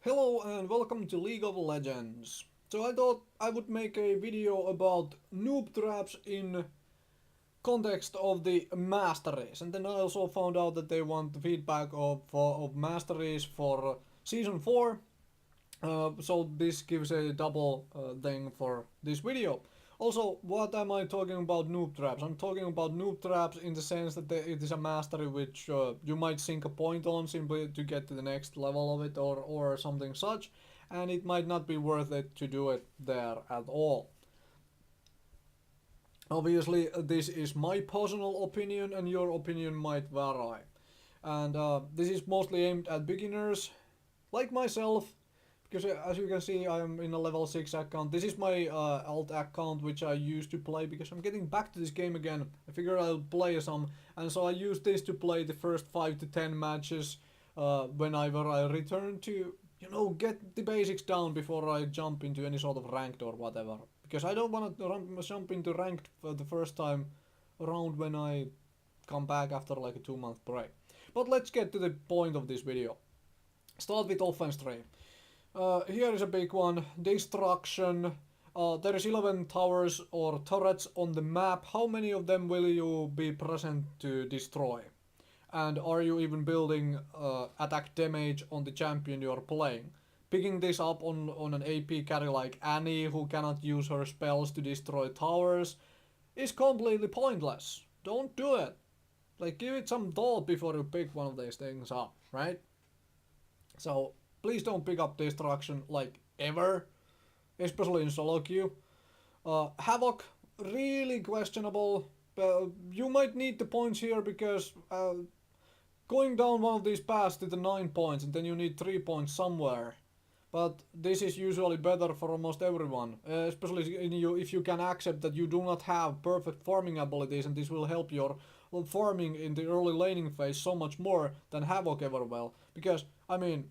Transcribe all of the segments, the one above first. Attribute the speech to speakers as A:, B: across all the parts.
A: Hello and welcome to League of Legends. So I thought I would make a video about noob traps in context of the Masteries, and then I also found out that they want feedback of Masteries for season 4. So this gives a double thing for this video. Also, what am I talking about noob traps? I'm talking about noob traps in the sense that it is a mastery which you might sink a point on simply to get to the next level of it or something such, and it might not be worth it to do it there at all. Obviously, this is my personal opinion and your opinion might vary. And this is mostly aimed at beginners like myself, because as you can see I am in a level 6 account. This is my alt account which I used to play because I'm getting back to this game again. I figured I'll play some, and so I use this to play the first 5 to 10 matches whenever I return to, get the basics down before I jump into any sort of ranked or whatever. Because I don't want to jump into ranked for the first time around when I come back after like a 2 month break. But let's get to the point of this video. Start with offense tree. Here is a big one. Destruction. There is 11 towers or turrets on the map. How many of them will you be present to destroy? And are you even building attack damage on the champion you are playing? Picking this up on an AP carry like Annie, who cannot use her spells to destroy towers, is completely pointless. Don't do it. Like, give it some thought before you pick one of these things up, right? So please don't pick up destruction like ever, especially in solo queue. Havoc, really questionable. You might need the points here because going down one of these paths to the 9 points and then you need 3 points somewhere. But this is usually better for almost everyone, especially if you can accept that you do not have perfect farming abilities, and this will help your farming in the early laning phase so much more than Havoc ever will. Because, I mean,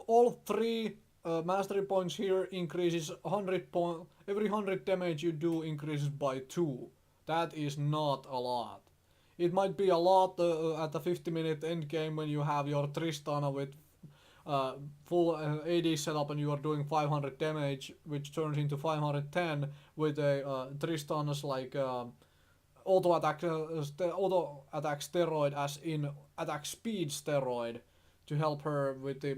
A: all 3 mastery points here increases 100 point. Every 100 damage you do increases by 2. That is not a lot. It might be a lot at the 50-minute end game when you have your Tristana with full AD setup and you are doing 500 damage, which turns into 510 with a Tristana's like auto attack steroid, as in attack speed steroid, to help her with the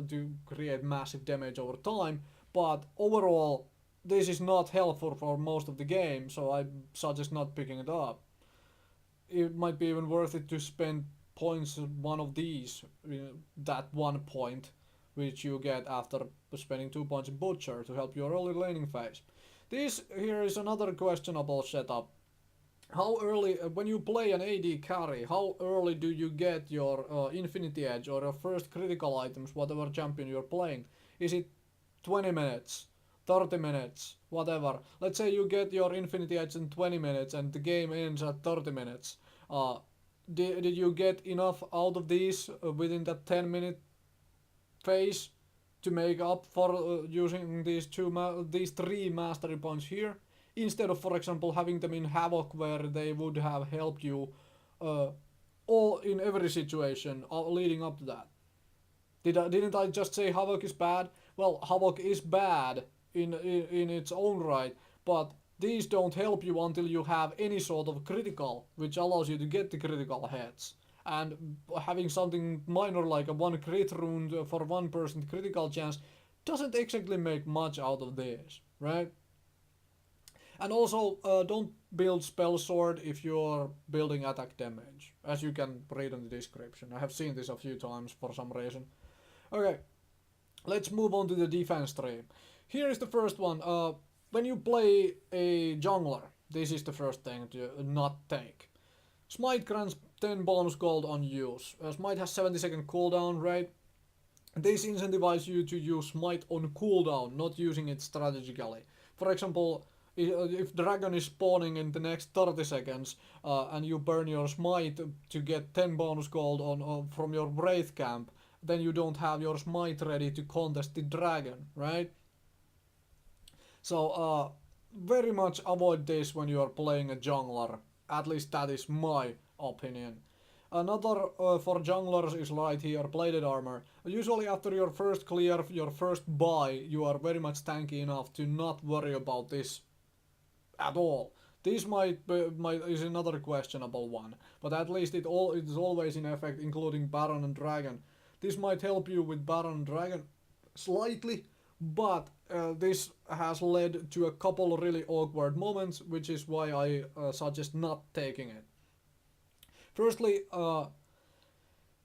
A: to create massive damage over time. But overall, this is not helpful for most of the game, so I suggest not picking it up. It might be even worth it to spend points on one of these, that 1 point which you get after spending 2 points in Butcher to help your early laning phase. This here is another questionable setup. How early, when you play an AD carry, how early do you get your Infinity Edge or your first critical items, whatever champion you're playing? Is it 20 minutes, 30 minutes, whatever? Let's say you get your Infinity Edge in 20 minutes and the game ends at 30 minutes. Did you get enough out of these within that 10-minute phase to make up for using these 3 mastery points here, instead of, for example, having them in Havoc where they would have helped you all in every situation leading up to that? Didn't I just say Havoc is bad? Well, Havoc is bad in its own right, but these don't help you until you have any sort of critical, which allows you to get the critical hits. And having something minor like a 1 crit rune for 1% critical chance doesn't exactly make much out of this, right? And also, don't build spell sword if you're building attack damage, as you can read in the description. I have seen this a few times for some reason. Okay, let's move on to the defense tree. Here is the first one. When you play a jungler, this is the first thing to not take. Smite grants 10 bonus gold on use. Smite has 70-second cooldown, right? This incentivizes you to use Smite on cooldown, not using it strategically. For example, if Dragon is spawning in the next 30 seconds and you burn your Smite to get 10 bonus gold from your Wraith camp, then you don't have your Smite ready to contest the Dragon, right? So very much avoid this when you are playing a jungler. At least that is my opinion. Another for junglers is right here, bladed armor. Usually after your first clear, your first buy, you are very much tanky enough to not worry about this at all. This is another questionable one, but at least it is always in effect, including Baron and Dragon. This might help you with Baron and Dragon slightly, but this has led to a couple really awkward moments, which is why I suggest not taking it. Firstly,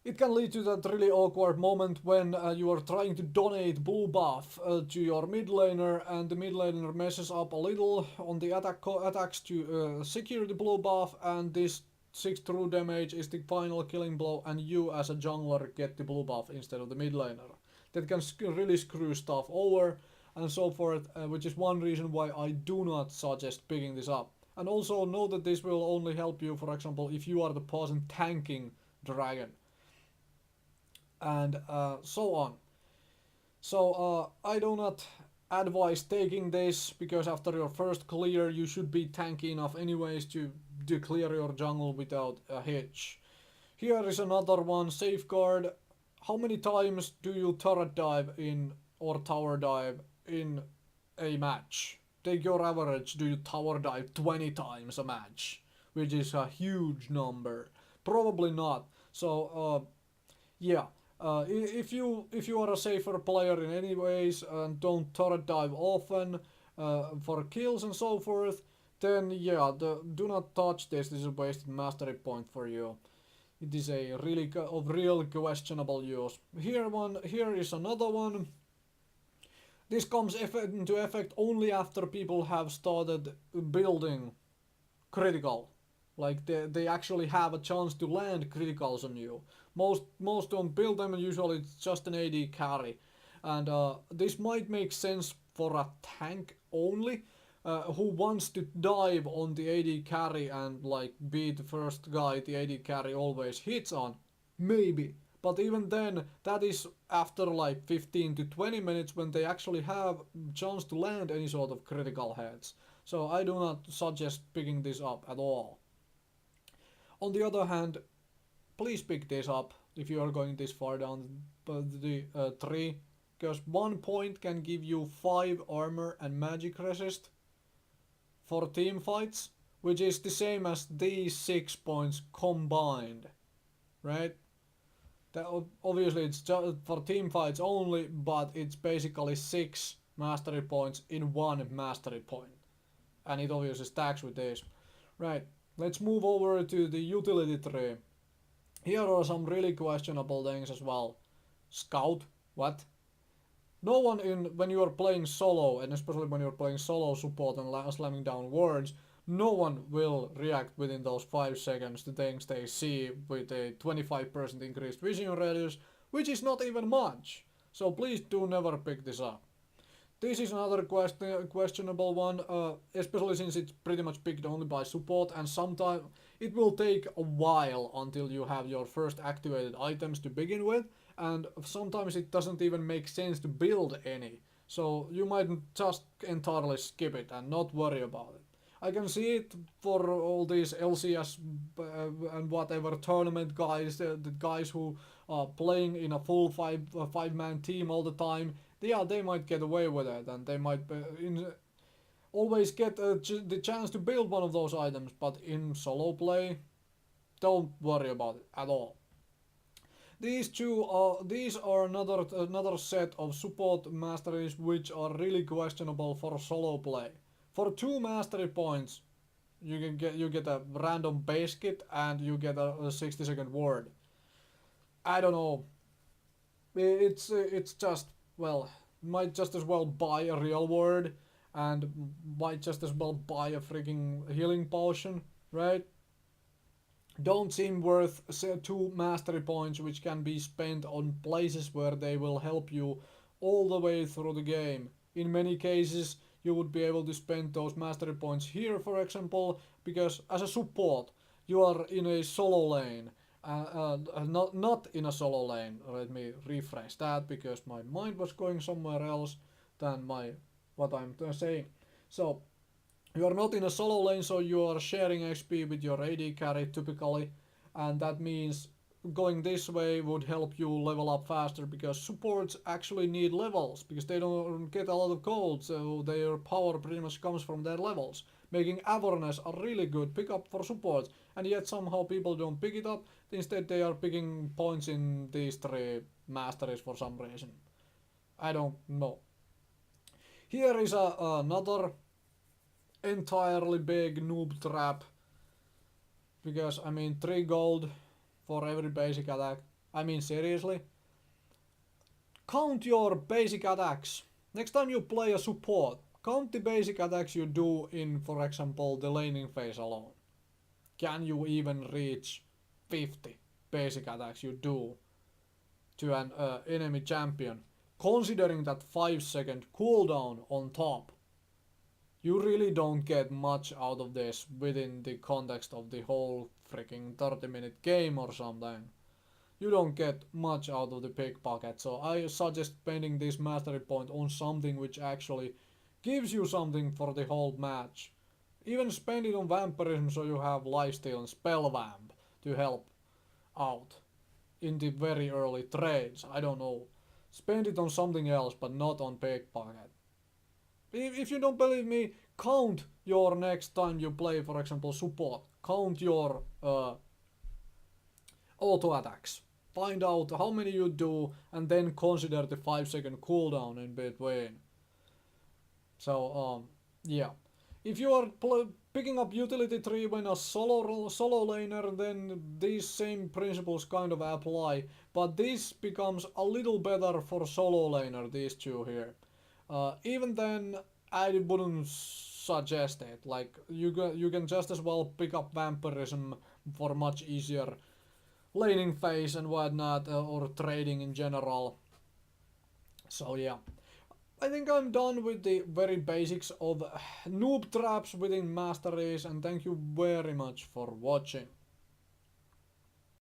A: it can lead to that really awkward moment when you are trying to donate blue buff to your mid laner, and the mid laner messes up a little on the attacks to secure the blue buff, and this 6 true damage is the final killing blow, and you as a jungler get the blue buff instead of the mid laner. That can really screw stuff over and so forth, which is one reason why I do not suggest picking this up. And also know that this will only help you, for example, if you are the person tanking Dragon. And so on. So I do not advise taking this, because after your first clear you should be tanky enough anyways to clear your jungle without a hitch. Here is another one, safeguard. How many times do you turret dive in or tower dive in a match? Take your average, do you tower dive 20 times a match? Which is a huge number. Probably not. So yeah. If you are a safer player in any ways and don't turret dive often for kills and so forth, then yeah, do not touch this. This is a wasted mastery point for you. It is a really of real questionable use. Here is another one. This comes into effect only after people have started building critical. Like they actually have a chance to land criticals on you. Most don't build them, and usually it's just an AD carry. And this might make sense for a tank only, who wants to dive on the AD carry and like be the first guy the AD carry always hits on. Maybe. But even then, that is after like 15 to 20 minutes when they actually have chance to land any sort of critical heads. So I do not suggest picking this up at all. On the other hand, please pick this up if you are going this far down the tree, because 1 point can give you 5 armor and magic resist for team fights, which is the same as these 6 points combined, right? That obviously it's just for team fights only, but it's basically 6 mastery points in 1 mastery point, and it obviously stacks with this. Right, let's move over to the utility tree. Here are some really questionable things as well. Scout, what? No one when you are playing solo, and especially when you're playing solo support and slamming down wards, no one will react within those 5 seconds to things they see with a 25% increased vision radius, which is not even much. So please do never pick this up. This is another questionable one, especially since it's pretty much picked only by support, and sometimes it will take a while until you have your first activated items to begin with, and sometimes it doesn't even make sense to build any. So you might just entirely skip it and not worry about it. I can see it for all these LCS and whatever tournament guys, the guys who are playing in a full five-man team all the time. Yeah, they might get away with it, and they might always get the chance to build one of those items, but in solo play, don't worry about it at all. These are another set of support masteries which are really questionable for solo play. For 2 mastery points, you get a random base kit and you get a 60-second ward. I don't know. It's just, well, might just as well buy a real ward and might just as well buy a freaking healing potion, right? Don't seem worth 2 mastery points which can be spent on places where they will help you all the way through the game. In many cases, you would be able to spend those mastery points here, for example, because as a support, you are in a solo lane. Not in a solo lane. Let me rephrase that, because my mind was going somewhere else than what I'm saying. So you are not in a solo lane, so you are sharing XP with your AD carry typically, and that means going this way would help you level up faster, because supports actually need levels because they don't get a lot of gold, so their power pretty much comes from their levels, making awareness a really good pickup for supports. And yet somehow people don't pick it up. Instead they are picking points in these three masteries for some reason. I don't know. Here is another entirely big noob trap, because I mean 3 gold for every basic attack. I mean seriously. Count your basic attacks. Next time you play a support, count the basic attacks you do in, for example, the laning phase alone. Can you even reach 50 basic attacks you do to an enemy champion, considering that 5-second cooldown on top? You really don't get much out of this within the context of the whole freaking 30-minute game or something. You don't get much out of the pickpocket, so I suggest spending this mastery point on something which actually gives you something for the whole match. Even spend it on vampirism so you have lifesteal and spell vamp to help out in the very early trades. I don't know. Spend it on something else, but not on pickpocket. If you don't believe me, count your next time you play, for example, support. Count your auto attacks. Find out how many you do and then consider the 5-second cooldown in between. So, yeah. If you are picking up utility tree when a solo laner, then these same principles kind of apply. But this becomes a little better for solo laner, these two here. Even then, I wouldn't suggest it. Like, you can just as well pick up vampirism for much easier laning phase and whatnot, or trading in general. So yeah, I think I'm done with the very basics of noob traps within masteries, and thank you very much for watching.